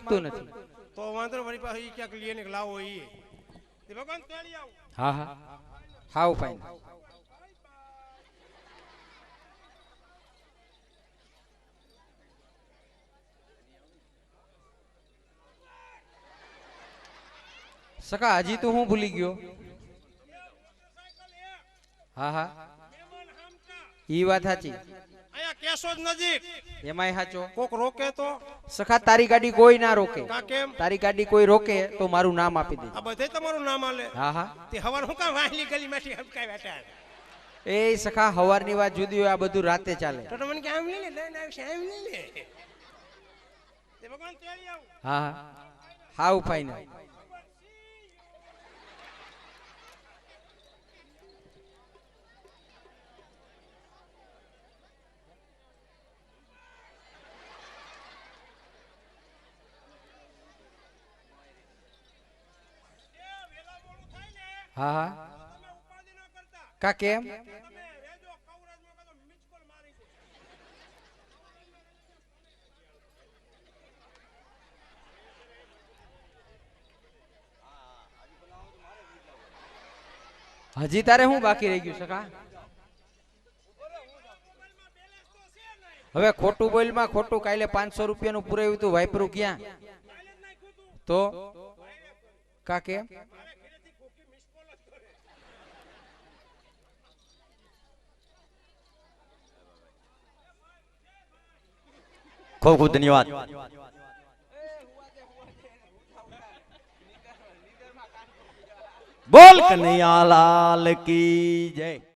માંગતું નથી. તો વાંધો મારી પાસે ઈ ક્યાંક લઈને લાવો ઈ તે ભગવાન તેડી આવ. હા હા હાવ ફાઈન. સકા હજી તો હું ભૂલી ગયો. હા હા ઈ વાત સાચી. આયા કેશોદ નજીક એમાંય સાચો. કોક રોકે તો સખા તારી ગાડી કોઈ ના રોકે. કા કેમ તારી ગાડી કોઈ રોકે તો મારું નામ આપી દે. આ બધે તમારું નામ આલે. હા હા તે હવાર હું કામ વાહલી ગલીમાંથી હબકાઈ બેઠા. એ સખા હવારની વાત જુદી હોય, આ બધું રાતે ચાલે. તો મને કે આમ લઈ લે લઈને આવશે આમ લઈ લે તે ભગવાન તેડી આવ. હા હા હાવ ફાઈન. હા હા કા કેમ? હજી તારે શું બાકી રહી ગયું સખા? હવે ખોટું બોલ માં ખોટું. કાલે 500 રૂપિયાનું પુરાયું તું વાપરું ક્યાં? તો કા કેમ? ખૂબ ખૂબ ધન્યવાદ. બોલ કનૈયા લાલ કી જય.